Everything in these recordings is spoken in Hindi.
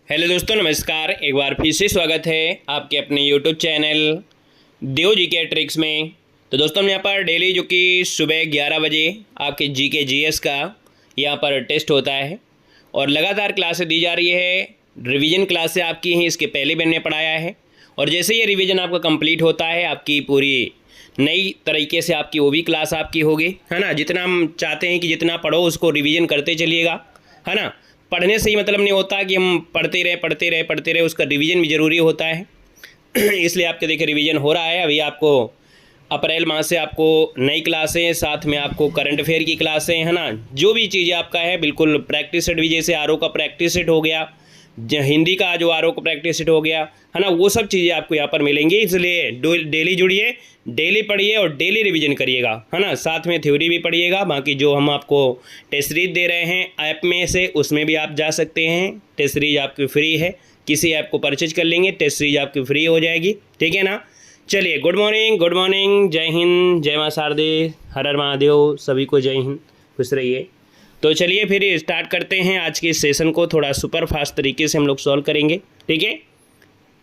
हेलो दोस्तों, नमस्कार। एक बार फिर से स्वागत है आपके अपने यूट्यूब चैनल देव जी के ट्रिक्स में। तो दोस्तों, हम यहाँ पर डेली जो कि सुबह 11 बजे आपके जी के जीएस का यहाँ पर टेस्ट होता है और लगातार क्लासें दी जा रही है। रिवीजन क्लासें आपकी हैं, इसके पहले भी मैंने पढ़ाया है और जैसे ये रिवीजन आपका कंप्लीट होता है, आपकी पूरी नई तरीके से आपकी वो भी क्लास आपकी होगी, है ना। जितना हम चाहते हैं कि जितना पढ़ो उसको रिवीजन करते चलिएगा, है ना। पढ़ने से ही मतलब नहीं होता कि हम पढ़ते रहे, उसका रिवीजन भी ज़रूरी होता है। इसलिए आपके देखिए रिवीजन हो रहा है। अभी आपको अप्रैल माह से आपको नई क्लासें, साथ में आपको करंट अफेयर की क्लासें, है ना। जो भी चीज़ें आपका है बिल्कुल प्रैक्टिस सेट भी, जैसे आरओ का प्रैक्टिस सेट हो गया, हिंदी का जो आरओ का प्रैक्टिस सेट हो गया, है ना, वो सब चीज़ें आपको यहाँ पर मिलेंगी। इसलिए डेली जुड़िए, डेली पढ़िए और डेली रिवीजन करिएगा, है ना। साथ में थ्योरी भी पढ़िएगा। बाकी जो हम आपको टेस्ट सीरीज दे रहे हैं ऐप में से, उसमें भी आप जा सकते हैं। टेस्ट सीरीज आपकी फ्री है, किसी ऐप को परचेज कर लेंगे, टेस्ट सीरीज आपकी फ्री हो जाएगी, ठीक है ना। चलिए, गुड मॉर्निंग, जय हिंद, जय मां शारदे, हर हर महादेव, सभी को जय हिंद, खुश रहिए। तो चलिए फिर स्टार्ट करते हैं आज के सेशन को। थोड़ा सुपर फास्ट तरीके से हम लोग सॉल्व करेंगे, ठीक है।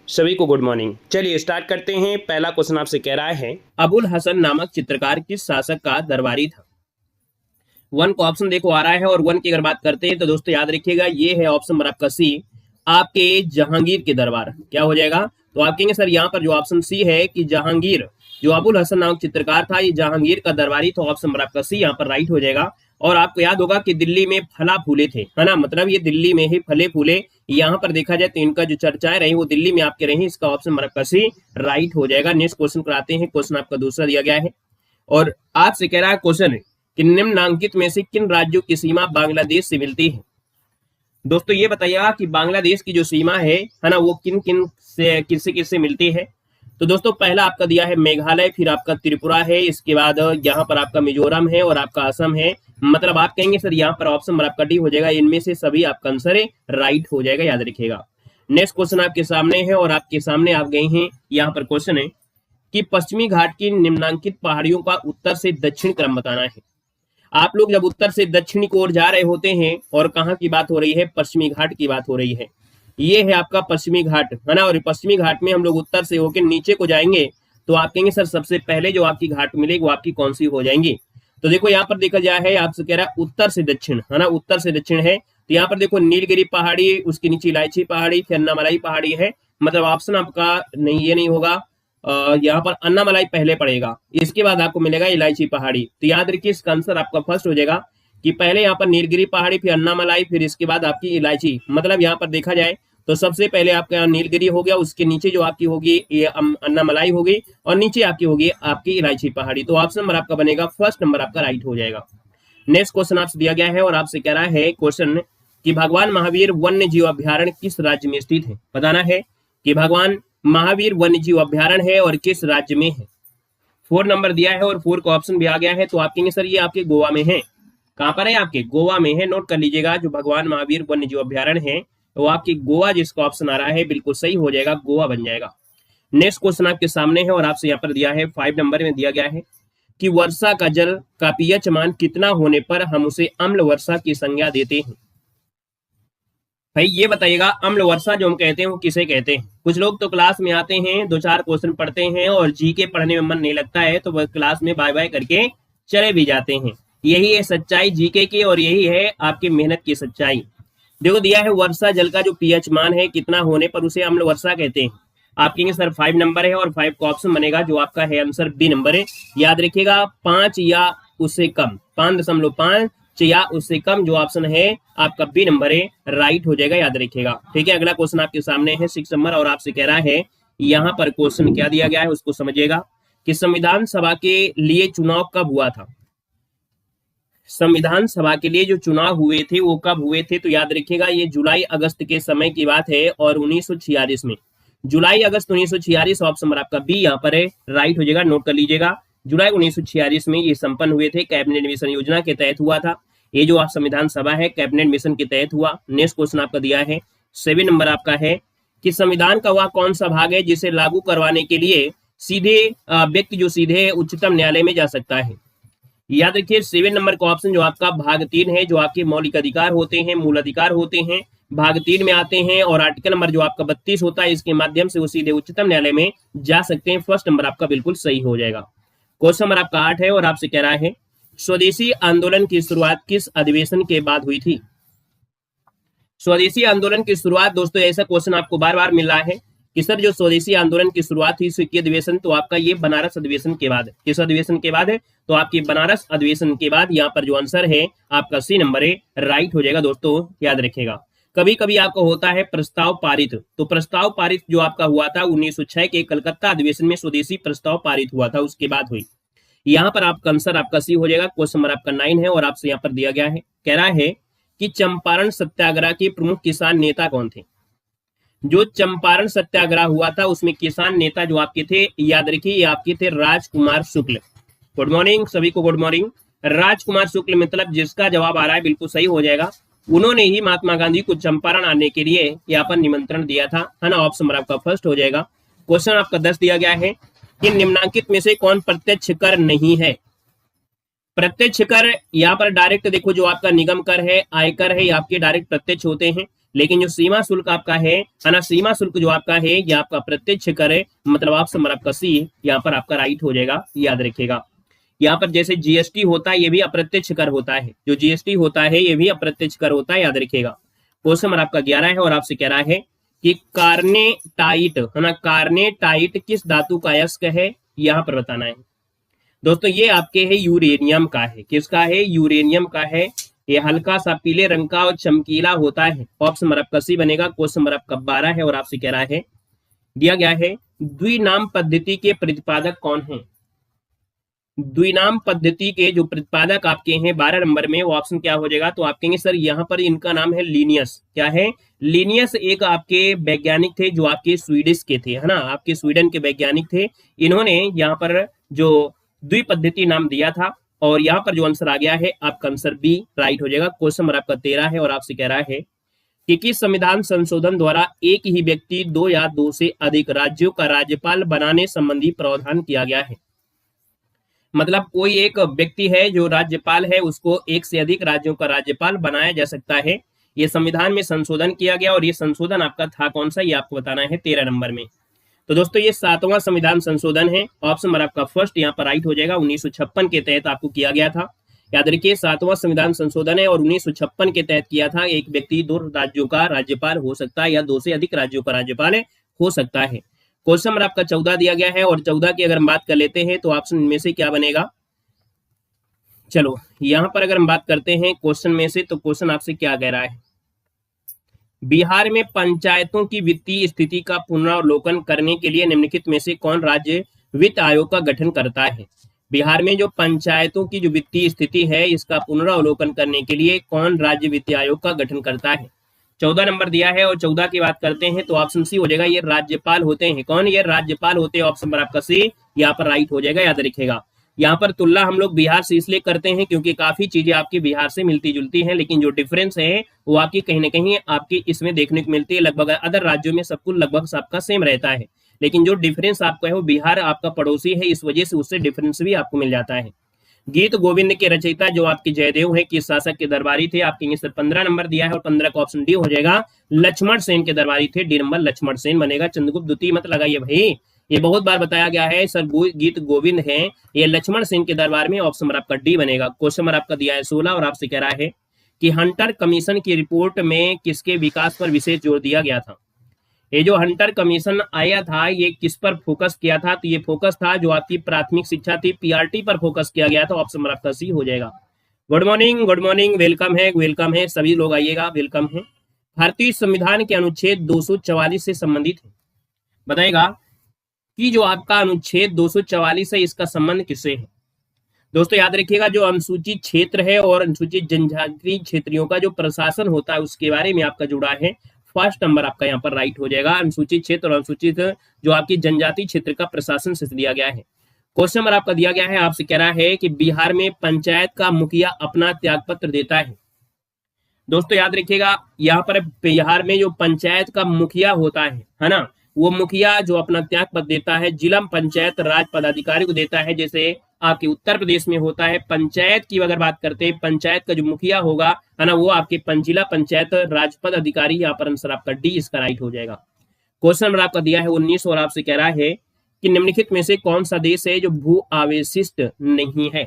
सभी को गुड मॉर्निंग। चलिए स्टार्ट करते हैं। पहला क्वेश्चन आपसे कह रहा है, अबुल हसन नामक चित्रकार किस शासक का दरबारी था। वन को ऑप्शन देखो आ रहा है और वन की अगर बात करते हैं तो दोस्तों याद रखिएगा, ये है ऑप्शन नंबर आपका सी, आपके जहांगीर के दरबार। क्या हो जाएगा, तो आप कहेंगे सर यहाँ पर जो ऑप्शन सी है कि जहांगीर, जो अबुल हसन नामक चित्रकार था, ये जहांगीर का दरबारी, तो ऑप्शन नंबर आपका सी यहाँ पर राइट हो जाएगा। और आपको याद होगा कि दिल्ली में फला फूले थे, है ना, मतलब ये दिल्ली में ही फले फूले। यहाँ पर देखा जाए तो इनका जो चर्चाएं रही वो दिल्ली में आपके रही। इसका ऑप्शन नंबर आपका सी राइट हो जाएगा। नेक्स्ट क्वेश्चन कराते हैं। क्वेश्चन आपका दूसरा दिया गया है और आपसे कह रहा है क्वेश्चन कि निम्नलिखित में से किन राज्यों की सीमा बांग्लादेश से मिलती है। दोस्तों ये बताइएगा कि बांग्लादेश की जो सीमा है ना, वो किन किन से किससे मिलती है। तो दोस्तों पहला आपका दिया है मेघालय, फिर आपका त्रिपुरा है, इसके बाद यहाँ पर आपका मिजोरम है और आपका असम है। मतलब आप कहेंगे सर यहाँ पर ऑप्शन नंबर आपका डी हो जाएगा। इनमें से सभी आपका आंसर राइट हो जाएगा, याद रखिएगा। नेक्स्ट क्वेश्चन आपके सामने है और आपके सामने आप गए हैं। यहाँ पर क्वेश्चन है कि पश्चिमी घाट की निम्नांकित पहाड़ियों का उत्तर से दक्षिण क्रम बताना है। आप लोग जब उत्तर से दक्षिण की ओर जा रहे होते हैं और कहाँ की बात हो रही है, पश्चिमी घाट की बात हो रही है। ये है आपका पश्चिमी घाट, है ना। और पश्चिमी घाट में हम लोग उत्तर से होकर नीचे को जाएंगे तो आप कहेंगे सर सबसे पहले जो आपकी घाट मिलेगी वो आपकी कौन सी हो जाएंगी। तो देखो यहाँ पर देखा जाए है, आपसे कह रहा है उत्तर से दक्षिण, है ना, उत्तर से दक्षिण है। तो यहाँ पर देखो नीलगिरी पहाड़ी, उसके नीचे इलायची पहाड़ी, फिर अन्नामलाई पहाड़ी है। मतलब ऑप्शन आपका नहीं, ये नहीं होगा। यहाँ पर अन्नामलाई पहले पड़ेगा, इसके बाद आपको मिलेगा इलायची पहाड़ी। तो याद रखिए इसका आंसर आपका फर्स्ट हो जाएगा कि पहले यहाँ पर नीलगिरी पहाड़ी, फिर अन्नामलाई, फिर इसके बाद आपकी इलायची। मतलब यहाँ पर देखा जाए तो सबसे पहले आपका यहाँ नीलगिरी हो गया, उसके नीचे जो आपकी होगी ये अन्नामलाई होगी और नीचे आपकी होगी आपकी इलायची पहाड़ी। तो ऑप्शन नंबर आपका बनेगा फर्स्ट नंबर आपका राइट हो जाएगा। नेक्स्ट क्वेश्चन आपसे दिया गया है और आपसे कह रहा है क्वेश्चन कि भगवान महावीर वन्य जीव अभ्यारण्य किस राज्य में स्थित है। बताना है कि भगवान महावीर वन्य जीव अभ्यारण्य है और किस राज्य में है। 4 नंबर दिया है और 4 का ऑप्शन भी आ गया है। तो आप कहेंगे सर ये आपके गोवा में है। कहां पर है, आपके गोवा में है। नोट कर लीजिएगा, जो भगवान महावीर वन्य जीव अभ्यारण्य है तो आपकी गोवा, जिसका ऑप्शन आ रहा है बिल्कुल सही हो जाएगा, गोवा बन जाएगा। नेक्स्ट क्वेश्चन आपके सामने है और आपसे यहाँ पर दिया है 5 नंबर में दिया गया है कि वर्षा का जल का पीएच मान कितना होने पर हम उसे अम्ल वर्षा की संज्ञा देते हैं। भाई ये बताइएगा, अम्ल वर्षा जो हम कहते हैं वो किसे कहते हैं। कुछ लोग तो क्लास में आते हैं, 2-4 क्वेश्चन पढ़ते हैं और जीके पढ़ने में मन नहीं लगता है तो वह क्लास में बाय बाय करके चले भी जाते हैं। यही है सच्चाई जीके की और यही है आपकी मेहनत की सच्चाई। देखो दिया है वर्षा जल का जो पीएच मान है कितना होने पर उसे अम्ल वर्षा कहते हैं। आप कहेंगे सर 5 नंबर है और 5 का ऑप्शन बनेगा जो आपका है आंसर बी नंबर है। याद रखिएगा 5 या उससे कम, 5.5 या उससे कम जो ऑप्शन है आपका बी नंबर है राइट हो जाएगा, याद रखिएगा। ठीक है, अगला क्वेश्चन आपके सामने है 6 नंबर और आपसे कह रहा है, यहाँ पर क्वेश्चन क्या दिया गया है उसको समझिएगा कि संविधान सभा के लिए चुनाव कब हुआ था। संविधान सभा के लिए जो चुनाव हुए थे वो कब हुए थे, तो याद रखिएगा ये जुलाई अगस्त के समय की बात है और 1946 में, जुलाई अगस्त 1946 ऑप्शन नंबर आपका बी यहाँ पर है राइट हो जाएगा। नोट कर लीजिएगा, जुलाई 1946 में ये संपन्न हुए थे। कैबिनेट मिशन योजना के तहत हुआ था ये जो आप संविधान सभा है, कैबिनेट मिशन के तहत हुआ। नेक्स्ट क्वेश्चन आपका दिया है 7 नंबर आपका है कि संविधान का वह कौन सा भाग है जिसे लागू करवाने के लिए सीधे व्यक्ति जो सीधे उच्चतम न्यायालय में जा सकता है। याद रखिए 7 नंबर का ऑप्शन जो आपका भाग 3 है, जो आपके मौलिक अधिकार होते हैं, मूल अधिकार होते हैं, भाग 3 में आते हैं और आर्टिकल नंबर जो आपका 32 होता है, इसके माध्यम से वो सीधे उच्चतम न्यायालय में जा सकते हैं। फर्स्ट नंबर आपका बिल्कुल सही हो जाएगा। क्वेश्चन नंबर आपका 8 है और आपसे कह रहा है स्वदेशी आंदोलन की शुरुआत किस अधिवेशन के बाद हुई थी? स्वदेशी आंदोलन की शुरुआत दोस्तों, ऐसा क्वेश्चन आपको बार बार मिल रहा है कि सर जो स्वदेशी आंदोलन की शुरुआत हुई इसकी अधिवेशन, तो आपका ये बनारस अधिवेशन के बाद है। किस अधिवेशन के बाद है? तो आपकी बनारस अधिवेशन के बाद। यहाँ पर जो आंसर है आपका सी नंबर है, राइट हो जाएगा दोस्तों, याद रखिएगा। कभी कभी आपका होता है प्रस्ताव पारित, तो प्रस्ताव पारित जो आपका हुआ था 1906 के कलकत्ता अधिवेशन में स्वदेशी प्रस्ताव पारित हुआ था, उसके बाद हुई। यहाँ पर आपका आंसर आपका सी हो जाएगा। क्वेश्चन नंबर आपका 9 है और आपसे यहाँ पर दिया गया है, कह रहा है कि चंपारण सत्याग्रह के प्रमुख किसान नेता कौन थे? जो चंपारण सत्याग्रह हुआ था उसमें किसान नेता जो आपके थे, याद रखिए, ये आपके थे राजकुमार शुक्ल। गुड मॉर्निंग सभी को, गुड मॉर्निंग। राजकुमार शुक्ल मतलब जिसका जवाब आ रहा है बिल्कुल सही हो जाएगा। उन्होंने ही महात्मा गांधी को चंपारण आने के लिए यहाँ पर निमंत्रण दिया था, है ना। ऑप्शन नंबर आपका फर्स्ट हो जाएगा। क्वेश्चन आपका 10 दिया गया है कि निम्नांकित में से कौन प्रत्यक्ष कर नहीं है? प्रत्यक्ष कर यहाँ पर डायरेक्ट देखो, जो आपका निगम कर है, आयकर है, ये आपके डायरेक्ट प्रत्यक्ष होते हैं। लेकिन जो सीमा शुल्क आपका है ना, सीमा शुल्क जो आपका है ये आपका प्रत्यक्ष कर है, मतलब ऑप्शन नंबर आपका सी यहाँ पर आपका राइट हो जाएगा, याद रखिएगा। यहाँ पर जैसे जीएसटी होता है ये भी अप्रत्यक्ष कर होता है, जो जीएसटी होता है ये भी अप्रत्यक्ष कर होता है, याद रखिएगा। क्वेश्चन नंबर आपका 11 है और आपसे कह रहा है कि कार्नेटाइट, है ना, कार्नेटाइट किस धातु का अयस्क है? यहाँ पर बताना है दोस्तों। ये आपके है यूरेनियम का है। किसका है? यूरेनियम का है। ये हल्का सा पीले रंग का और चमकीला होता है। ऑप्शन नंबर आपका सी बनेगा। क्वेश्चन नंबर आपका 12 है और आपसे कह रहा है, दिया गया है द्विनाम पद्धति के प्रतिपादक कौन है? द्विनाम पद्धति के जो प्रतिपादक आपके हैं 12 नंबर में, वो ऑप्शन क्या हो जाएगा? तो आप कहेंगे सर यहाँ पर इनका नाम है लीनियस। क्या है? लीनियस एक आपके वैज्ञानिक थे जो आपके स्वीडिश के थे, है ना, आपके स्वीडन के वैज्ञानिक थे। इन्होंने यहाँ पर जो द्विपद्धति नाम दिया था और यहाँ पर जो आंसर आ गया है आपका आंसर बी राइट हो जाएगा। क्वेश्चन नंबर आपका 13 है और आपसे कह रहा है कि किस संविधान संशोधन द्वारा एक ही व्यक्ति 2 या 2 से अधिक राज्यों का राज्यपाल बनाने संबंधी प्रावधान किया गया है? मतलब कोई एक व्यक्ति है जो राज्यपाल है, उसको एक से अधिक राज्यों का राज्यपाल बनाया जा सकता है। ये संविधान में संशोधन किया गया और ये संशोधन आपका था कौन सा, ये आपको बताना है 13 नंबर में। तो दोस्तों ये 7वां संविधान संशोधन है। ऑप्शन नंबर आपका फर्स्ट यहाँ पर राइट हो जाएगा। 1956 के तहत आपको किया गया था, याद रखिए 7वां संविधान संशोधन है और 1956 के तहत किया था। एक व्यक्ति 2 राज्यों का राज्यपाल हो सकता है या 2 से अधिक राज्यों का राज्यपाल हो सकता है। क्वेश्चन नंबर आपका 14 दिया गया है और 14 की अगर हम बात कर लेते हैं तो ऑप्शन में से क्या बनेगा? चलो यहां पर अगर हम बात करते हैं क्वेश्चन में से, तो क्वेश्चन आपसे क्या कह रहा है? बिहार में पंचायतों की वित्तीय स्थिति का पुनरावलोकन करने के लिए निम्नलिखित में से कौन राज्य वित्त आयोग का गठन करता है? बिहार में जो पंचायतों की जो वित्तीय स्थिति है इसका पुनरावलोकन करने के लिए कौन राज्य वित्त आयोग का गठन करता है? 14 नंबर दिया है और 14 की बात करते हैं तो ऑप्शन सी हो जाएगा, ये राज्यपाल होते हैं। कौन? ये राज्यपाल होते हैं। ऑप्शन नंबर आपका सी यहाँ पर राइट हो जाएगा, याद रखिएगा। यहाँ पर तुलना हम लोग बिहार से इसलिए करते हैं क्योंकि काफी चीजें आपकी बिहार से मिलती जुलती हैं, लेकिन जो डिफरेंस है वो आपकी कहीं ना कहीं आपकी इसमें देखने को मिलती है। लगभग अदर राज्यों में सब कुछ लगभग सबका सेम रहता है, लेकिन जो डिफरेंस आपका है वो बिहार आपका पड़ोसी है, इस वजह से उससे डिफरेंस भी आपको मिल जाता है। गीत गोविंद के रचयिता जो आपके जयदेव है किस शासक के दरबारी थे? आपके सर 15 नंबर दिया है और 15 का ऑप्शन डी हो जाएगा, लक्ष्मण सेन के दरबारी थे। डी नंबर लक्ष्मण सेन बनेगा। चंद्रगुप्त द्वितीय मत लगाइए भाई, ये बहुत बार बताया गया है सर, गीत गोविंद है ये लक्ष्मण सेन के दरबार में। ऑप्शन नंबर आपका डी बनेगा। क्वेश्चन नंबर आपका दिया है 16 और आपसे कह रहा है कि हंटर कमीशन की रिपोर्ट में किसके विकास पर विशेष जोर दिया गया था? ये जो हंटर कमीशन आया था ये किस पर फोकस किया था? तो ये फोकस था जो आपकी प्राथमिक शिक्षा थी, पीआरटी पर फोकस किया गया था। ऑप्शन नंबर आपका सी हो जाएगा। Good morning, good morning, welcome है, वेलकम है, सभी लोग आइएगा, वेलकम है। भारतीय संविधान के अनुच्छेद 244 से संबंधित है, बताएगा कि जो आपका अनुच्छेद 244 है इसका संबंध किससे है? दोस्तों याद रखिएगा, जो अनुसूचित क्षेत्र है और अनुसूचित जनजाति क्षेत्रियों का जो प्रशासन होता है उसके बारे में आपका जुड़ा है। फर्स्ट नंबर आपका यहाँ पर राइट हो जाएगा। अनुसूचित क्षेत्र और अनुसूचित जो आपकी जनजाति क्षेत्र का प्रशासन से दिया गया है। क्वेश्चन नंबर आपका दिया गया है, आपसे कह रहा है कि बिहार में पंचायत का मुखिया अपना त्यागपत्र देता है। दोस्तों याद रखिएगा, यहाँ पर बिहार में जो पंचायत का मुखिया होता है ना, वो मुखिया जो अपना त्यागपत्र देता है जिला पंचायत राज पदाधिकारी को देता है। जैसे आपके उत्तर प्रदेश में होता है। पंचायत की अगर बात करते हैं, पंचायत का जो मुखिया होगा है ना, वो आपके जिला पंचायत राज पद अधिकारी। यहाँ पर आंसर आपका डी इसका राइट हो जाएगा। क्वेश्चन नंबर आपका दिया है 19 और आपसे कह रहा है कि निम्नलिखित में से कौन सा देश है जो भू आवेशित नहीं है।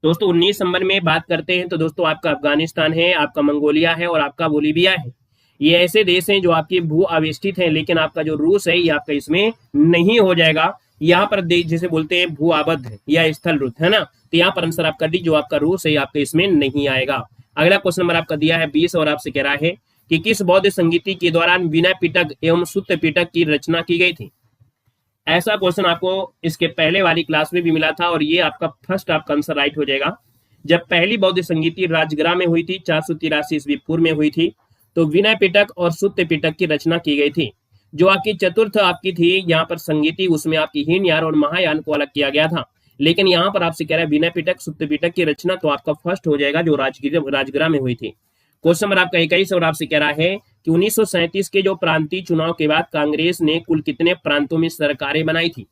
दोस्तों 19 नंबर में बात करते हैं तो दोस्तों आपका अफगानिस्तान है, आपका मंगोलिया है और आपका बोलीविया है। ये ऐसे देश हैं जो आपके भू आवेष्टित हैं, लेकिन आपका जो रूस है ये आपका इसमें नहीं हो जाएगा। यहाँ पर जिसे बोलते हैं भू आबद्ध या स्थलरुद्ध, है ना, तो यहाँ पर आंसर आपका डी जो आपका रूस है आपका इसमें नहीं आएगा। अगला क्वेश्चन नंबर आपका दिया है 20 और आपसे कह रहा है कि किस बौद्ध संगीति के दौरान विनय पिटक एवं सुत्त पिटक की रचना की गई थी। ऐसा क्वेश्चन आपको इसके पहले वाली क्लास में भी मिला था और ये आपका फर्स्ट आपका आंसर राइट हो जाएगा। जब पहली बौद्ध संगीति राजगृह में हुई थी 483 ईस्वी पूर्व में हुई थी, तो विनय पिटक और सुत्त पिटक की रचना की गई थी। जो आपकी चतुर्थ आपकी थी यहाँ पर संगीति, उसमें आपकी हीनयान और महायान को अलग किया गया था, लेकिन यहाँ पर आपसे कह रहा है विनय पिटक सुत्त पिटक की रचना, तो आपका फर्स्ट हो जाएगा जो राजगृह में हुई थी। क्वेश्चन नंबर आपका 21 और आपसे कह रहा है कि 1937 के जो प्रांतीय चुनाव के बाद कांग्रेस ने कुल कितने प्रांतों में सरकारें बनाई थी।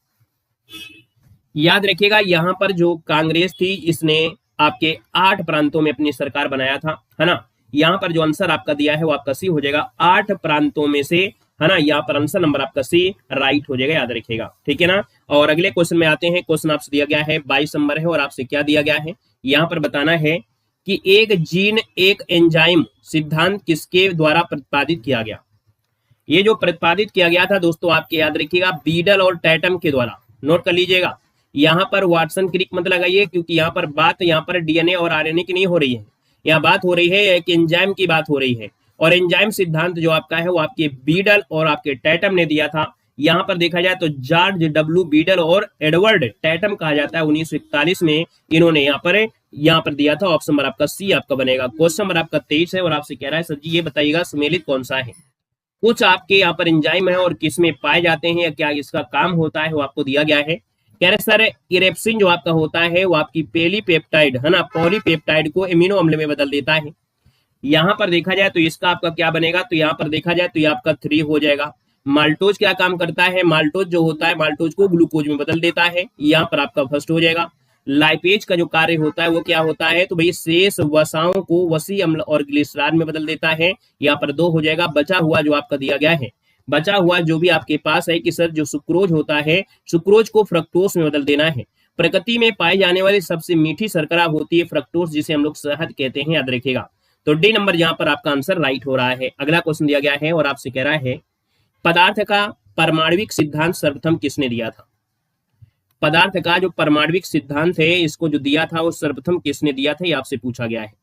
याद रखिएगा यहाँ पर जो कांग्रेस थी इसने आपके 8 प्रांतों में अपनी सरकार बनाया था, है ना। यहाँ पर जो आंसर आपका दिया है वो आपका सी हो जाएगा, 8 प्रांतों में से, है ना। यहाँ पर आंसर नंबर आपका सी राइट हो जाएगा, याद रखिएगा, ठीक है ना। और अगले क्वेश्चन में आते हैं। क्वेश्चन आपसे दिया गया है 22 नंबर है और आपसे क्या दिया गया है, यहाँ पर बताना है कि एक जीन एक एंजाइम सिद्धांत किसके द्वारा प्रतिपादित किया गया। ये जो प्रतिपादित किया गया था दोस्तों आपके याद रखिएगा बीडल और टैटम के द्वारा। नोट कर लीजिएगा, यहाँ पर वाटसन क्रिक मत लगाइए, क्योंकि यहाँ पर बात यहाँ पर डीएनए और आरएनए की नहीं हो रही है, यहाँ बात हो रही है एक एंजाइम की बात हो रही है। और एंजाइम सिद्धांत जो आपका है वो आपके बीडल और आपके टैटम ने दिया था। यहाँ पर देखा जाए तो जॉर्ज डब्ल्यू बीडल और एडवर्ड टैटम कहा जाता है, 1941 में इन्होंने यहाँ पर दिया था। ऑप्शन नंबर आपका सी आपका बनेगा। क्वेश्चन नंबर आपका 23 है और आपसे कह रहा है सर जी ये बताइएगा सुमेलित कौन सा है। कुछ आपके यहाँ पर एंजाइम है और किसमें पाए जाते हैं या क्या इसका काम होता है वो आपको दिया गया है। कह रहे सर इरेप्सिन जो आपका होता है वो आपकी पेलीपेप्टाइड, है ना, पॉलीपेप्टाइड को एमिनो अम्ल में बदल देता है। यहाँ पर देखा जाए तो इसका आपका क्या बनेगा, तो यहाँ पर देखा जाए तो ये आपका 3 हो जाएगा। माल्टोज क्या काम करता है, माल्टोज जो होता है माल्टोज को ग्लूकोज में बदल देता है, यहाँ पर आपका फर्स्ट हो जाएगा। लाइपेज का जो कार्य होता है वो क्या होता है, तो भाई शेष वसाओं को वसी अम्ल और ग्लिसरॉल में बदल देता है, यहाँ पर 2 हो जाएगा। बचा हुआ जो आपका दिया गया है, बचा हुआ जो भी आपके पास है कि सर जो सुक्रोज होता है सुक्रोज को फ्रक्टोज में बदल देना है। प्रकृति में पाई जाने वाली सबसे मीठी शर्करा होती है फ्रक्टोज, जिसे हम लोग शहद कहते हैं, याद रखिएगा। तो डी नंबर यहाँ पर आपका आंसर राइट हो रहा है। अगला क्वेश्चन दिया गया है और आपसे कह रहा है पदार्थ का परमाणविक सिद्धांत सर्वप्रथम किसने दिया था। पदार्थ का जो परमाणविक सिद्धांत है इसको जो दिया था वो सर्वप्रथम किसने दिया था, ये आपसे पूछा गया है।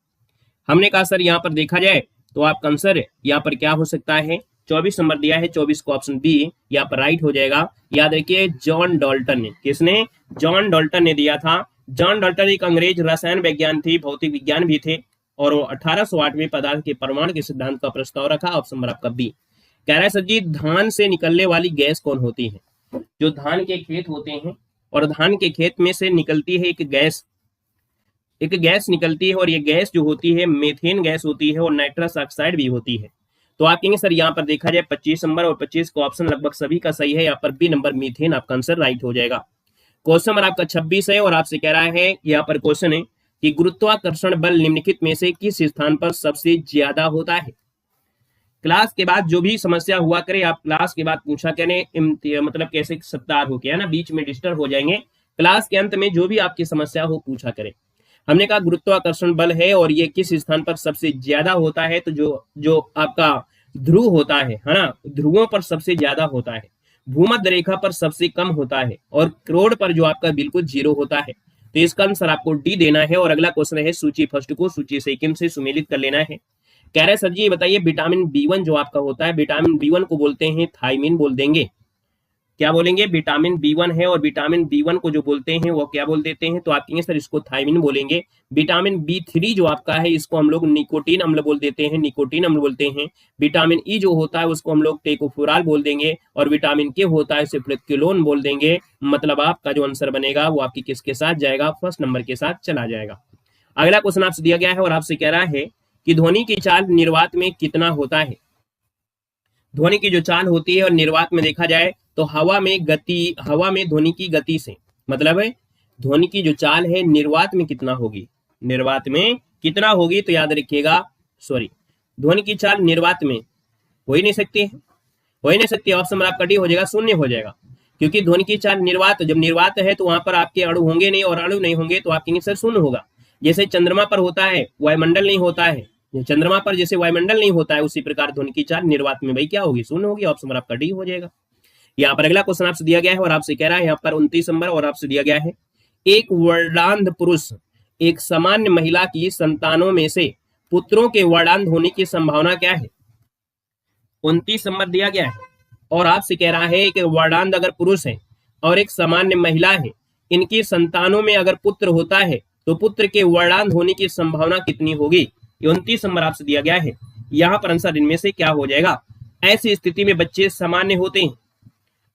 हमने कहा सर यहाँ पर देखा जाए तो आपका आंसर यहाँ पर क्या हो सकता है, 24 नंबर दिया है, 24 को ऑप्शन बी यहाँ पर राइट हो जाएगा। याद रखिए जॉन डाल्टन ने, किसने, जॉन डाल्टन ने दिया था। जॉन डाल्टन एक अंग्रेज रसायन विज्ञान थी, भौतिक विज्ञान भी थे, और 1808 में पदार्थ के परमाणु के सिद्धांत का प्रस्ताव रखा। ऑप्शन नंबर आपका बी। कह रहा है सर जी धान से निकलने वाली गैस कौन होती है। जो धान के खेत होते हैं और धान के खेत में से निकलती है एक गैस निकलती है, और ये गैस जो होती है मीथेन गैस होती है और नाइट्रस ऑक्साइड भी होती है। तो आप कहेंगे सर यहाँ पर देखा जाए 25 नंबर और 25 को ऑप्शन लगभग सभी का सही है, यहाँ पर बी नंबर मीथेन आपका आंसर राइट हो जाएगा। क्वेश्चन नंबर आपका 26 है और आपसे कह रहा है यहाँ पर क्वेश्चन है कि गुरुत्वाकर्षण बल निम्नलिखित में से किस स्थान पर सबसे ज्यादा होता है। क्लास के बाद जो भी समस्या हुआ करे आप क्लास के बाद पूछा करें, मतलब कैसे सप्ताह हो गया ना, बीच में डिस्टर्ब हो जाएंगे। क्लास के अंत में जो भी आपकी समस्या हो पूछा करें। हमने कहा गुरुत्वाकर्षण बल है और ये किस स्थान पर सबसे ज्यादा होता है, तो जो आपका ध्रुव होता है ना, ध्रुवों पर सबसे ज्यादा होता है, भूमध्य रेखा पर सबसे कम होता है, और करोड़ पर जो आपका बिल्कुल 0 होता है। तो इसका आंसर आपको डी देना है। और अगला क्वेश्चन है सूची फर्स्ट को सूची सेकंड से सुमेलित कर लेना है। कह रहे सर जी बताइए विटामिन B1 जो आपका होता है, विटामिन B1 को बोलते हैं थायमिन बोल देंगे, क्या बोलेंगे, विटामिन B1 है और विटामिन B1 को जो बोलते हैं वो क्या बोल देते हैं, तो आप कहेंगे सर इसको थायमिन बोलेंगे। विटामिन B3 जो आपका है इसको हम लोग निकोटीन अम्ल बोल देते हैं, निकोटीन अम्ल बोलते हैं। विटामिन E जो होता है उसको हम लोग टेकोफोराल बोल देंगे, और विटामिन K होता है सिप्रिक्विलोन बोल देंगे। मतलब आपका जो आंसर बनेगा वो आपकी किसके साथ जाएगा, फर्स्ट नंबर के साथ चला जाएगा। अगला क्वेश्चन आपसे दिया गया है और आपसे कह रहा है कि ध्वनि की चाल निर्वात में कितना होता है। ध्वनि की जो चाल होती है और निर्वात में देखा जाए तो हवा में ध्वनि की गति से, मतलब है ध्वनि की जो चाल है निर्वात में कितना होगी, निर्वात में कितना होगी, तो याद रखिएगा, सॉरी, ध्वनि की चाल निर्वात में हो ही नहीं सकती है, हो ही नहीं सकती। ऑप्शन नंबर आपका डी हो जाएगा, शून्य हो जाएगा, क्योंकि ध्वनि की चाल निर्वात, जब निर्वात है तो वहां पर आपके अणु होंगे नहीं, और अणु नहीं होंगे तो आपके आंसर शून्य होगा। जैसे चंद्रमा पर होता है, वायुमंडल नहीं होता है, चंद्रमा पर जैसे वायुमंडल नहीं होता है, उसी प्रकार ध्वनि की चाल निर्वात में भाई क्या होगी, शून्य होगी। ऑप्शन नंबर आपका डी हो जाएगा। यहाँ पर अगला क्वेश्चन आपसे दिया गया है और आपसे कह रहा है यहाँ पर 29 नंबर, और आपसे दिया गया है एक वर्णांध पुरुष एक सामान्य महिला की संतानों में से पुत्रों के वर्णांध होने की संभावना क्या है। 29 नंबर दिया गया है और आपसे कह रहा है कि वर्णांध अगर पुरुष है और एक सामान्य महिला है, इनकी संतानों में अगर पुत्र होता है तो पुत्र के वर्णांध होने की संभावना कितनी होगी। 29 नंबर आपसे दिया गया है। यहाँ पर आंसर इनमें से क्या हो जाएगा। ऐसी स्थिति में बच्चे सामान्य होते हैं,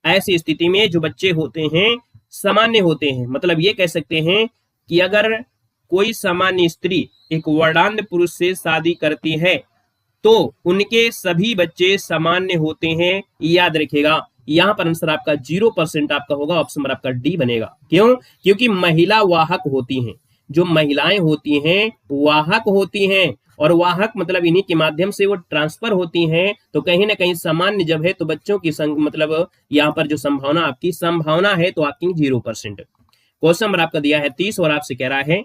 ऐसी स्थिति में जो बच्चे होते हैं सामान्य होते हैं, मतलब ये कह सकते हैं कि अगर कोई सामान्य स्त्री एक वर्णांध पुरुष से शादी करती है तो उनके सभी बच्चे सामान्य होते हैं। याद रखिएगा, यहाँ पर आंसर आपका 0% आपका होगा, ऑप्शन नंबर आपका डी बनेगा। क्यों, क्योंकि महिला वाहक होती हैं, जो महिलाएं होती हैं वाहक होती हैं, और वाहक मतलब इन्हीं के माध्यम से वो ट्रांसफर होती हैं, तो कहीं ना कहीं सामान्य जब है तो बच्चों की मतलब यहाँ पर जो संभावना है तो आपकी 0%। क्वेश्चन नंबर आपका दिया है 30 और आपसे कह रहा है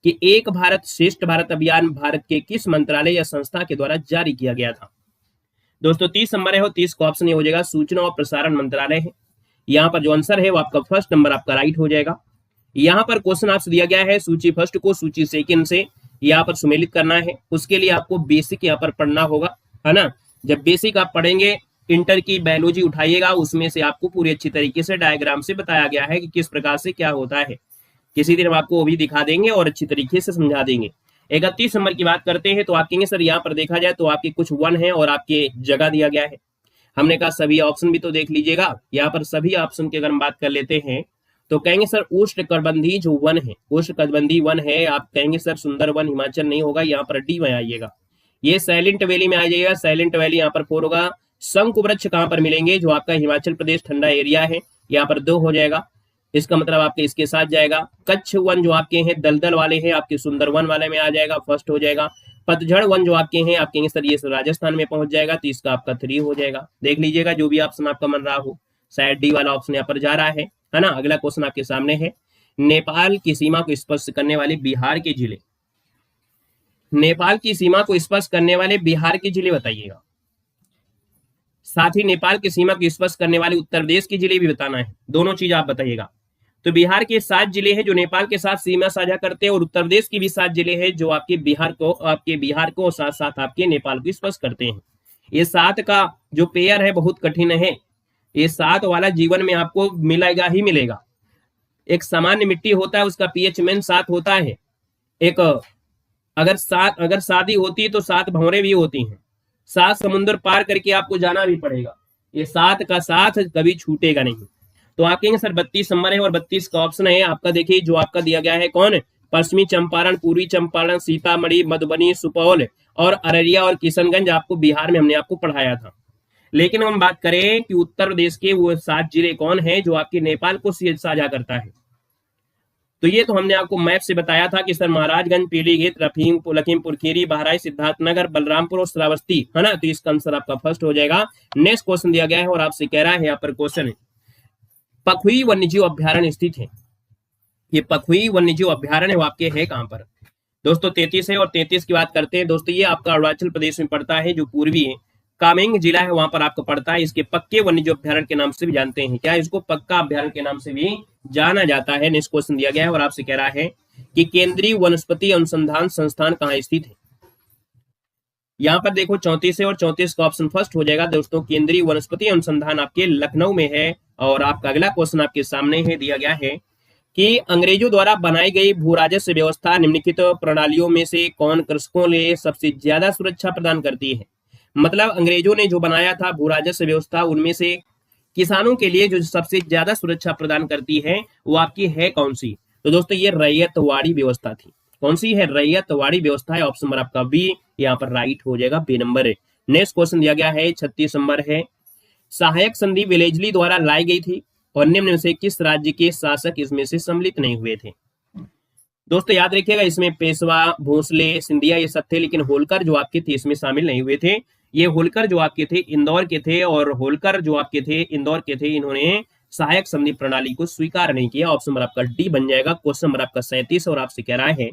कि एक भारत श्रेष्ठ भारत अभियान भारत के किस मंत्रालय या संस्था के द्वारा जारी किया गया था। दोस्तों 30 नंबर है और 30 का ऑप्शन ये हो जाएगा सूचना और प्रसारण मंत्रालय है। यहाँ पर जो आंसर है वो आपका फर्स्ट नंबर आपका राइट हो जाएगा। यहाँ पर क्वेश्चन आपसे दिया गया है सूची फर्स्ट को सूची सेकंड से यहाँ पर सुमेलित करना है। उसके लिए आपको बेसिक यहाँ पर पढ़ना होगा, है ना। जब बेसिक आप पढ़ेंगे, इंटर की बायोलॉजी उठाइएगा, उसमें से आपको पूरी अच्छी तरीके से डायग्राम से बताया गया है कि किस प्रकार से क्या होता है। किसी दिन हम आपको वो भी दिखा देंगे और अच्छी तरीके से समझा देंगे। 31 नंबर की बात करते हैं तो आप कहेंगे सर यहाँ पर देखा जाए तो आपके कुछ वन है और आपके जगह दिया गया है। हमने कहा सभी ऑप्शन भी तो देख लीजिएगा। यहाँ पर सभी ऑप्शन की अगर हम बात कर लेते हैं तो कहेंगे सर उष्णकटिबंधीय जो वन है, उष्णकटिबंधीय वन है। आप कहेंगे सर सुंदर वन हिमाचल नहीं होगा, यहाँ पर डी में आइएगा। ये साइलेंट वैली में आ जाइएगा, साइलेंट वैली यहाँ पर 4 होगा। शंकु वृक्ष कहाँ पर मिलेंगे, जो आपका हिमाचल प्रदेश ठंडा एरिया है, यहाँ पर 2 हो जाएगा। इसका मतलब आपके इसके साथ जाएगा। कच्छ वन जो आपके हैं दलदल वाले हैं, आपके सुंदर वन वाले में आ जाएगा, फर्स्ट हो जाएगा। पतझड़ वन जो आपके हैं आप कहेंगे सर ये राजस्थान में पहुंच जाएगा, तो इसका आपका 3 हो जाएगा। देख लीजिएगा जो भी ऑप्शन आपका मन रहा हो, शायद डी वाला ऑप्शन यहाँ पर जा रहा है ना। अगला क्वेश्चन आपके सामने है, नेपाल की सीमा को स्पर्श करने वाले बिहार के जिले, नेपाल की सीमा को स्पर्श करने वाले बिहार के जिले बताइएगा। साथ ही नेपाल की सीमा को स्पर्श करने वाले उत्तर प्रदेश के जिले भी बताना है, दोनों चीज आप बताइएगा। तो बिहार के 7 जिले हैं जो नेपाल के साथ सीमा साझा करते हैं, और उत्तर प्रदेश के भी 7 जिले हैं जो आपके बिहार को और साथ साथ आपके नेपाल को स्पर्श करते हैं। ये 7 का जो पेयर है बहुत कठिन है, ये 7 वाला जीवन में आपको मिलेगा ही मिलेगा। एक सामान्य मिट्टी होता है उसका पीएच मेन 7 होता है। एक अगर शादी होती है तो 7 भंवरे भी होती हैं। 7 समुद्र पार करके आपको जाना भी पड़ेगा, ये 7 का साथ कभी छूटेगा नहीं। तो आप कहेंगे सर 32 नंबर है और 32 का ऑप्शन है आपका। देखिए जो आपका दिया गया है कौन, पश्चिमी चंपारण, पूर्वी चंपारण, सीतामढ़ी, मधुबनी, सुपौल और अररिया और किशनगंज आपको बिहार में हमने आपको पढ़ाया था। लेकिन हम बात करें कि उत्तर प्रदेश के वो 7 जिले कौन है जो आपके नेपाल को साझा करता है, तो ये तो हमने आपको मैप से बताया था कि सर महाराजगंज, पीलीभीत, लखीमपुर खीरी, बहराइच, सिद्धार्थनगर, बलरामपुर और श्रावस्ती, है ना। तो इसका आंसर आपका फर्स्ट हो जाएगा। नेक्स्ट क्वेश्चन दिया गया है और आपसे कह रहा है यहाँ पर क्वेश्चन है, पखुई वन्यजीव अभ्यारण्य स्थित है। ये पखुई वन्यजीव अभ्यारण्य वो आपके है कहां पर। दोस्तों 33 है और 33 की बात करते हैं दोस्तों, ये आपका अरुणाचल प्रदेश में पड़ता है, जो पूर्वी है कामेंग जिला है वहां पर आपको पड़ता है। इसके पक्के वन्यजीव अभ्यारण्य के नाम से भी जानते हैं, क्या इसको पक्का अभ्यारण्य के नाम से भी जाना जाता है। नेक्स्ट क्वेश्चन दिया गया है और आपसे कह रहा है कि केंद्रीय वनस्पति अनुसंधान संस्थान कहाँ स्थित है। यहाँ पर देखो 34 है और 34 का ऑप्शन फर्स्ट हो जाएगा दोस्तों। केंद्रीय वनस्पति अनुसंधान आपके लखनऊ में है। और आपका अगला क्वेश्चन आपके सामने है, दिया गया है कि अंग्रेजों द्वारा बनाई गई भू राजस्व व्यवस्था निम्नलिखित प्रणालियों में से कौन कृषकों के लिए सबसे ज्यादा सुरक्षा प्रदान करती है। मतलब अंग्रेजों ने जो बनाया था भू राजस्व व्यवस्था, उनमें से किसानों के लिए जो सबसे ज्यादा सुरक्षा प्रदान करती है वो आपकी है कौन सी। तो दोस्तों ये रैयतवाड़ी व्यवस्था थी। कौन सी है, रैयतवाड़ी व्यवस्था है। ऑप्शन नंबर आपका बी यहाँ पर राइट हो जाएगा, बी नंबर है। नेक्स्ट क्वेश्चन दिया गया है 36 नंबर है, सहायक संधि वेलेजली द्वारा लाई गई थी। और निम्न में से किस राज्य के शासक इसमें से सम्मिलित नहीं हुए थे? दोस्तों याद रखिएगा, इसमें पेशवा, भोसले, सिंधिया ये सब थे, लेकिन होलकर जो आपके थे इसमें शामिल नहीं हुए थे। ये होलकर जो आपके थे इंदौर के थे, और होलकर जो आपके थे इंदौर के थे, इन्होंने सहायक संधि प्रणाली को स्वीकार नहीं किया। ऑप्शन नंबर आपका डी बन जाएगा। क्वेश्चन नंबर आपका 37 और आपसे कह रहा है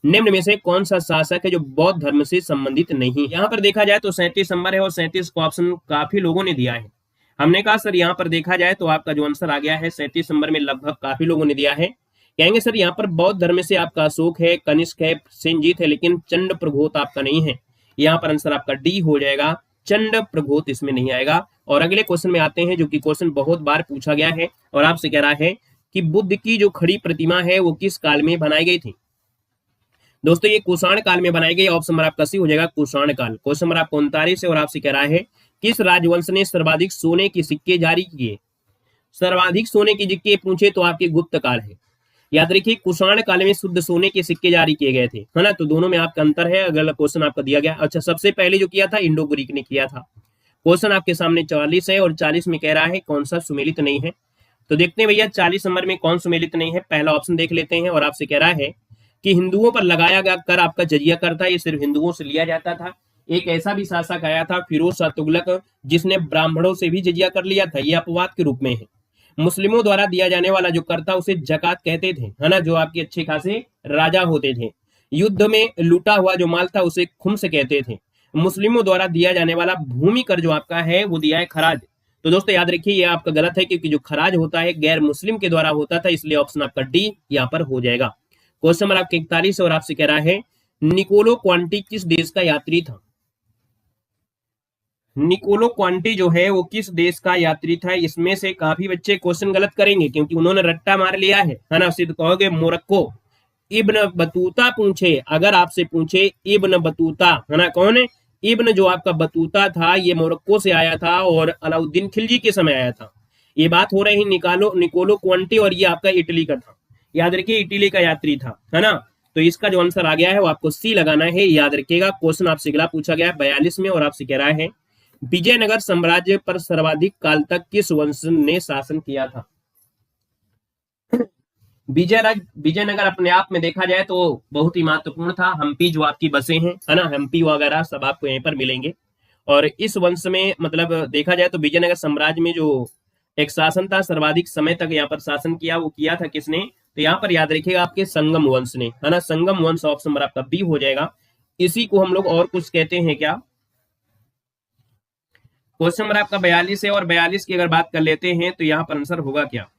निम्न में से कौन सा शासक है जो बौद्ध धर्म से संबंधित नहीं? यहाँ पर देखा जाए तो 37 नंबर है, और 37 को ऑप्शन काफी लोगों ने दिया है। हमने कहा सर यहाँ पर देखा जाए तो आपका जो आंसर आ गया है 37 नंबर में लगभग काफी लोगों ने दिया है। कहेंगे सर यहाँ पर बौद्ध धर्म से आपका अशोक है, कनिष्क है, सेनजीत है, लेकिन चंड प्रघोत आपका नहीं है। यहाँ पर आंसर आपका डी हो जाएगा, चंड प्रघोत इसमें नहीं आएगा। और अगले क्वेश्चन में आते हैं, जो कि क्वेश्चन बहुत बार पूछा गया है और आपसे कह रहा है कि बुद्ध की जो खड़ी प्रतिमा है वो किस काल में बनाई गई थी? दोस्तों ये कुषाण काल में बनाई गई। ऑप्शन नंबर आपका सी हो जाएगा, कुषाण काल। क्वेश्चन नंबर आपको 39 है और आपसे कह रहा है किस राजवंश ने सर्वाधिक सोने के सिक्के जारी किए? सर्वाधिक सोने के सिक्के पूछे तो आपके गुप्त काल है। याद रखिए कुषाण काल में शुद्ध सोने के सिक्के जारी किए गए थे, है ना। तो दोनों में आपका अंतर है। अगला क्वेश्चन आपका दिया गया। अच्छा, सबसे पहले जो किया था इंडो ग्रीक ने किया था। क्वेश्चन आपके सामने 44 है और 40 में कह रहा है कौन सा सुमेलित नहीं है। तो देखते हैं भैया 40 नंबर में कौन सुमेलित नहीं है। पहला ऑप्शन देख लेते हैं और आपसे कह रहा है कि हिंदुओं पर लगाया गया कर आपका जजिया कर था, ये सिर्फ हिंदुओं से लिया जाता था। एक ऐसा भी शासक आया था फिरोज शाह तुगलक, जिसने ब्राह्मणों से भी जजिया कर लिया था, ये अपवाद के रूप में है। मुस्लिमों द्वारा दिया जाने वाला जो कर था उसे जकात कहते थे, है ना, जो आपके अच्छे खासे राजा होते थे। युद्ध में लूटा हुआ जो माल था उसे खुम्स कहते थे। मुस्लिमों द्वारा दिया जाने वाला भूमि कर जो आपका है वो दिया है खराज। तो दोस्तों याद रखिए ये आपका गलत है, क्योंकि जो खराज होता है गैर मुस्लिम के द्वारा होता था, इसलिए ऑप्शन आपका डी यहाँ पर हो जाएगा। क्वेश्चन नंबर आपके 41 और आपसे कह रहा है निकोलो क्वांटी किस देश का यात्री था? निकोलो क्वांटी जो है वो किस देश का यात्री था? इसमें से काफी बच्चे क्वेश्चन गलत करेंगे, क्योंकि उन्होंने रट्टा मार लिया है ना। सिद्ध कहोगे मोरक्को। इब्न बतूता पूछे, अगर आपसे पूछे इब्न बतूता, है ना, कौन है? इब्न जो आपका बतूता था ये मोरक्को से आया था और अलाउद्दीन खिलजी के समय आया था। ये बात हो रही निकोलो क्वांटी, और ये आपका इटली का था। याद रखिए इटली का यात्री था, है ना। तो इसका जो आंसर आ गया है वो आपको सी लगाना है, याद रखिएगा। क्वेश्चन आपसे अगला पूछा गया है 42 में और आपसे कह रहा है विजयनगर साम्राज्य पर सर्वाधिक काल तक किस वंश ने शासन किया था? विजयनगर अपने आप में देखा जाए तो बहुत ही महत्वपूर्ण था। हम्पी जो आपकी बसे हैं, है ना, हम्पी वगैरह सब आपको यहीं पर मिलेंगे। और इस वंश में मतलब देखा जाए तो विजयनगर साम्राज्य में जो एक शासन था सर्वाधिक समय तक यहाँ पर शासन किया, वो किया था किसने? तो यहाँ पर याद रखिएगा आपके संगम वंश ने, है ना। संगम वंश ऑप्शन नंबर आपका बी हो जाएगा। इसी को हम लोग और कुछ कहते हैं क्या? क्वेश्चन नंबर आपका 42 है और 42 की अगर बात कर लेते हैं तो यहाँ पर आंसर होगा क्या?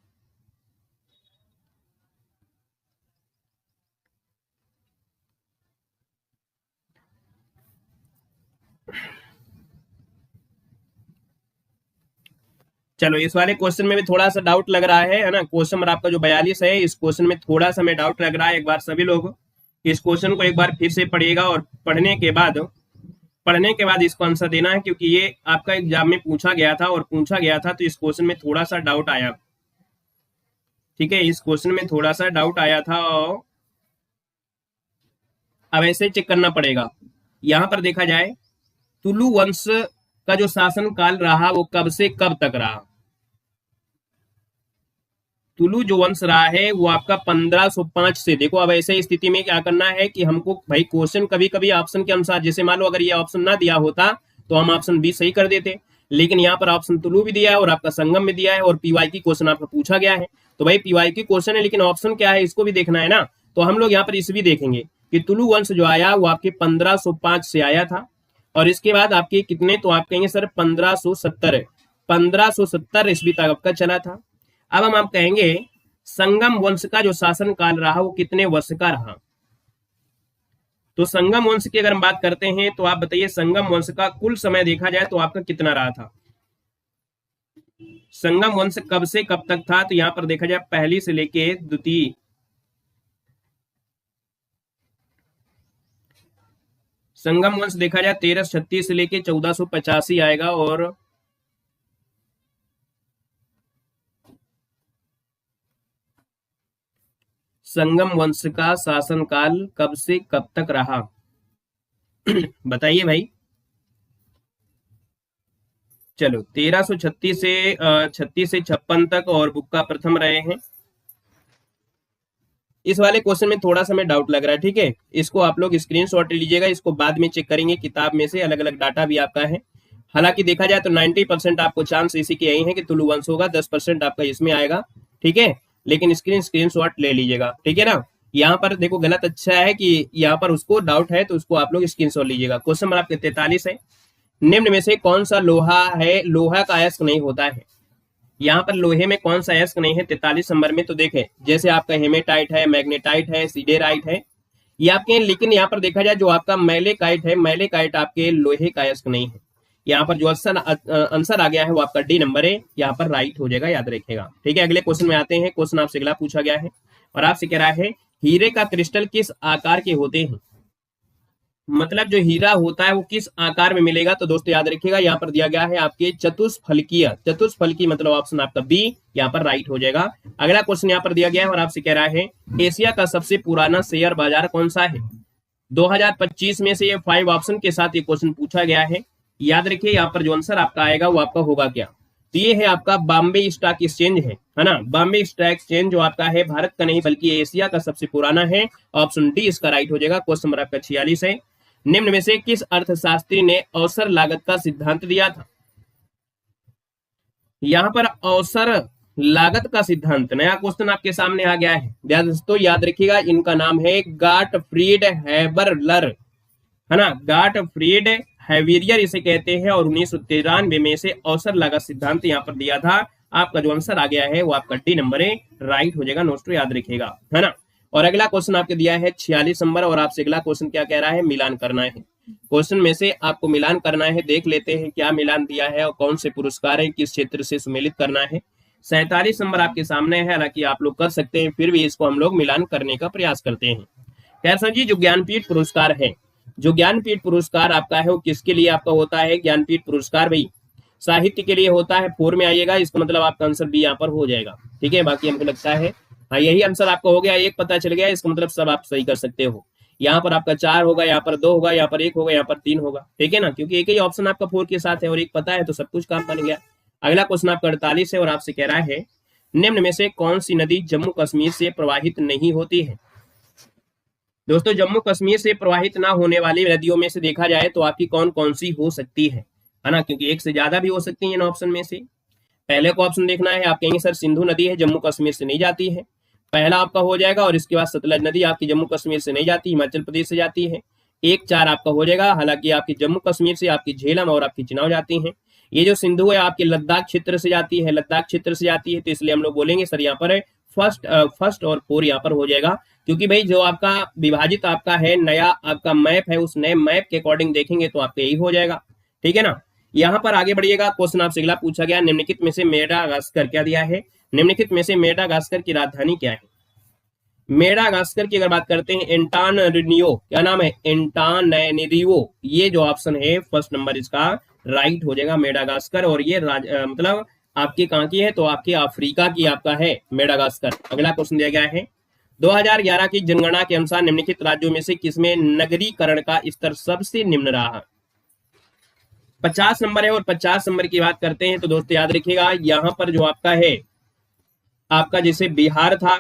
चलो इस वाले क्वेश्चन में भी थोड़ा सा डाउट लग रहा है ना। क्वेश्चन नंबर आपका जो 42 है इस क्वेश्चन में थोड़ा सा में डाउट लग रहा है। एक बार सभी लोग इस क्वेश्चन को एक बार फिर से पढ़िएगा, और पढ़ने के बाद इसको आंसर देना है, क्योंकि ये आपका एग्जाम में पूछा गया था तो इस क्वेश्चन में थोड़ा सा डाउट आया। ठीक है, इस क्वेश्चन में थोड़ा सा डाउट आया था, और अब ऐसे चेक करना पड़ेगा। यहां पर देखा जाए तुलु वंश का जो शासन काल रहा वो कब से कब तक रहा? तुलु जो वंश रहा है वो आपका 1505 से। देखो अब ऐसे स्थिति में क्या करना है कि हमको भाई क्वेश्चन कभी कभी ऑप्शन के अनुसार, जैसे मान लो अगर ये ऑप्शन ना दिया होता तो हम ऑप्शन बी सही कर देते, लेकिन यहाँ पर ऑप्शन तुलु भी दिया है और आपका संगम भी दिया है और पीवाई की क्वेश्चन आपका पूछा गया है। तो भाई पीवाई की क्वेश्चन है, लेकिन ऑप्शन क्या है इसको भी देखना है ना। तो हम लोग यहाँ पर इस भी देखेंगे कि तुलु वंश जो आया वो आपके 1505 से आया था, और इसके बाद आपके कितने, तो आप कहेंगे सर 1570 ईस्वी तक आपका चला था। अब हम आप कहेंगे संगम वंश का जो शासन काल रहा वो कितने वर्ष का रहा? तो संगम वंश की अगर हम बात करते हैं तो आप बताइए संगम वंश का कुल समय देखा जाए तो आपका कितना रहा था? संगम वंश कब से कब तक था? तो यहां पर देखा जाए पहली से लेके द्वितीय, संगम वंश देखा जाए 1336 से लेके 1485 आएगा, और संगम वंश का शासनकाल कब से कब तक रहा? बताइए भाई। चलो 1336 से 36 से 56 तक और बुक का प्रथम रहे हैं। इस वाले क्वेश्चन में थोड़ा सा मैं डाउट लग रहा है, ठीक है, इसको आप लोग स्क्रीनशॉट लीजिएगा, इसको बाद में चेक करेंगे, किताब में से अलग अलग डाटा भी आपका है। हालांकि देखा जाए तो 90% आपको चांस इसी के यही है कि तुलु वंश होगा, 10% आपका इसमें आएगा, ठीक है, लेकिन स्क्रीनशॉट ले लीजिएगा, ठीक है ना। यहाँ पर देखो गलत अच्छा है कि यहाँ पर उसको डाउट है तो उसको आप लोग स्क्रीनशॉट लीजिएगा। क्वेश्चन नंबर आपके 43 है, निम्न में से कौन सा लोहा है, लोहा का अयस्क नहीं होता है। यहाँ पर लोहे में कौन सा अयस्क नहीं है 43 नंबर में, तो देखें जैसे आपका हेमेटाइट है, मैग्नेटाइट है, सीडेराइट है, ये आपके, लेकिन यहाँ पर देखा जाए जो आपका मैलेकाइट है, मैलेकाइट आपके लोहे का अयस्क नहीं है। यहाँ पर जो आंसर आ गया है वो आपका डी नंबर है, यहाँ पर राइट हो जाएगा, याद रखिएगा, ठीक है। अगले क्वेश्चन में आते हैं। क्वेश्चन आपसे अगला पूछा गया है और आपसे कह रहा है हीरे का क्रिस्टल किस आकार के होते हैं, मतलब जो हीरा होता है वो किस आकार में मिलेगा। तो दोस्तों याद रखिएगा यहाँ पर दिया गया है आपके चतुष्फलकीय, चतुष्फलकी मतलब ऑप्शन आपका बी यहाँ पर राइट हो जाएगा। अगला क्वेश्चन यहाँ पर दिया गया है और आपसे कह रहा है एशिया का सबसे पुराना शेयर बाजार कौन सा है। 2025 में से ये 5 ऑप्शन के साथ ये क्वेश्चन पूछा गया है। याद रखिए यहाँ पर जो आंसर आपका आएगा वो आपका होगा क्या, तो ये है आपका बॉम्बे स्टॉक एक्सचेंज है ना। बॉम्बे स्टॉक एक्सचेंज जो आपका है भारत का नहीं बल्कि एशिया का सबसे पुराना है, ऑप्शन डी इसका राइट हो जाएगा। क्वेश्चन नंबर आपका 46 है, निम्न में से किस अर्थशास्त्री ने अवसर लागत का सिद्धांत दिया था। यहां पर अवसर लागत का सिद्धांत नया क्वेश्चन आपके सामने आ गया है दोस्तों, याद रखिएगा इनका नाम है गाटफ्रीड हैबरलर, है ना, गाटफ्रीड हैविरियर इसे कहते हैं, और 1993 में से अवसर लागत सिद्धांत यहाँ पर दिया था। आपका जो आंसर आ गया है वो आपका डी नंबर है, राइट हो जाएगा, नोट याद रखिएगा, है ना। और अगला क्वेश्चन आपके दिया है 46 नंबर और आपसे अगला क्वेश्चन क्या कह रहा है, मिलान करना है। क्वेश्चन में से आपको मिलान करना है, देख लेते हैं क्या मिलान दिया है और कौन से पुरस्कार है, किस क्षेत्र से सुमेलित करना है। 47 नंबर आपके सामने है, हालांकि आप लोग कर सकते हैं, फिर भी इसको हम लोग मिलान करने का प्रयास करते हैं। खैर सर जी, जो ज्ञानपीठ पुरस्कार है, जो ज्ञानपीठ पुरस्कार आपका है वो किसके लिए आपका होता है। ज्ञानपीठ पुरस्कार भाई साहित्य के लिए होता है, 4 में आइएगा, इसका मतलब आपका आंसर बी यहाँ पर हो जाएगा, ठीक है। बाकी हमको लगता है हाँ यही आंसर आपका हो गया, एक पता चल गया, इसका मतलब सब आप सही कर सकते हो। यहाँ पर आपका 4 होगा, यहाँ पर 2 होगा, यहाँ पर 1 होगा, यहाँ पर 3 होगा, ठीक है ना, क्योंकि एक ही ऑप्शन आपका 4 के साथ है और एक पता है तो सब कुछ काम बन गया। अगला क्वेश्चन आपका 48 है और आपसे कह रहा है निम्न में से कौन सी नदी जम्मू कश्मीर से प्रवाहित नहीं होती है। दोस्तों जम्मू कश्मीर से प्रवाहित ना होने वाली नदियों में से देखा जाए तो आपकी कौन कौन सी हो सकती है ना, क्योंकि एक से ज्यादा भी हो सकती है इन ऑप्शन में से। पहले को ऑप्शन देखना है, आप कहेंगे सर सिंधु नदी है जम्मू कश्मीर से नहीं जाती है, पहला आपका हो जाएगा। और इसके बाद सतलज नदी आपकी जम्मू कश्मीर से नहीं जाती, हिमाचल प्रदेश से जाती है, 1-4 आपका हो जाएगा। हालांकि आपकी जम्मू कश्मीर से आपकी झेलम और आपकी चिनाव जाती हैं। ये जो सिंधु है आपके लद्दाख क्षेत्र से जाती है, लद्दाख क्षेत्र से जाती है, तो इसलिए हम लोग बोलेंगे सर यहाँ पर फर्स्ट और 4 यहाँ पर हो जाएगा, क्योंकि भाई जो आपका विभाजित आपका है नया आपका मैप है, उस नए मैप के अकॉर्डिंग देखेंगे तो आपका यही हो जाएगा, ठीक है ना। यहाँ पर आगे बढ़िएगा, क्वेश्चन आपसे अगला पूछा गया, निम्नलिखित में से मेडागास्कर क्या दिया है, निम्नलिखित में से मेडागास्कर की राजधानी क्या है। मेडागास्कर की अगर बात करते हैं एंटानरियो, क्या नाम है, एंटानरियो, ये जो ऑप्शन है फर्स्ट नंबर इसका राइट हो जाएगा मेडागास्कर। और ये मतलब आपकी कहाँ की है, तो आपके अफ्रीका की आपका है मेडागास्कर। अगला क्वेश्चन दिया गया है 2011 की जनगणना के अनुसार निम्नलिखित राज्यों में से किसमें नगरीकरण का स्तर सबसे निम्न रहा। 50 नंबर है और 50 नंबर की बात करते हैं तो दोस्तों याद रखिएगा यहाँ पर जो आपका है आपका जैसे बिहार था,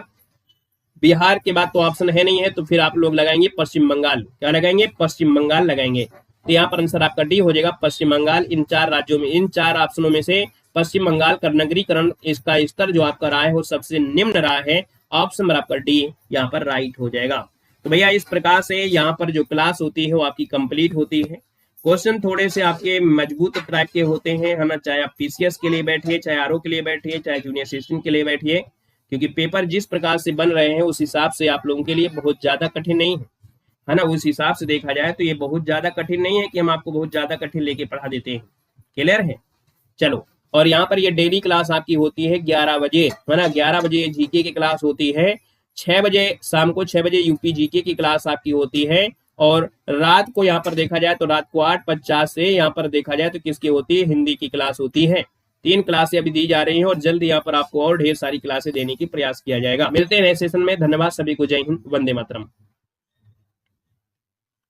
बिहार के बाद तो ऑप्शन है नहीं है, तो फिर आप लोग लगाएंगे पश्चिम बंगाल, क्या लगाएंगे, पश्चिम बंगाल लगाएंगे। तो यहाँ पर आंसर आपका डी हो जाएगा पश्चिम बंगाल। इन 4 राज्यों में, इन 4 ऑप्शनों में से पश्चिम बंगाल का नगरीकरण इसका स्तर जो आपका रहा है वो सबसे निम्न रहा है, ऑप्शन नंबर आपका डी यहाँ पर राइट हो जाएगा। तो भैया इस प्रकार से यहाँ पर जो क्लास होती है वो आपकी कंप्लीट होती है। क्वेश्चन थोड़े से आपके मजबूत टाइप के होते हैं, है ना, चाहे आप पीसीएस के लिए बैठिए, चाहे आरओ के लिए बैठिए, चाहे जूनियर असिस्टेंट के लिए बैठिए, क्योंकि पेपर जिस प्रकार से बन रहे हैं उस हिसाब से आप लोगों के लिए बहुत ज्यादा कठिन नहीं है ना। उस हिसाब से देखा जाए तो ये बहुत ज्यादा कठिन नहीं है कि हम आपको बहुत ज्यादा कठिन लेके पढ़ा देते हैं, क्लियर है। चलो, और यहाँ पर ये डेली क्लास आपकी होती है 11 बजे, है ना, 11 बजे जीके की क्लास होती है, 6 बजे शाम को 6 बजे यूपी जीके की क्लास आपकी होती है, और रात को यहाँ पर देखा जाए तो रात को 8:50 से यहाँ पर देखा जाए तो किसकी होती है, हिंदी की क्लास होती है। 3 क्लासें अभी दी जा रही हैं और जल्द यहाँ पर आपको और ढेर सारी क्लासें देने की प्रयास किया जाएगा। मिलते हैं नए सेशन में, धन्यवाद सभी को, जय हिंद, वंदे मातरम।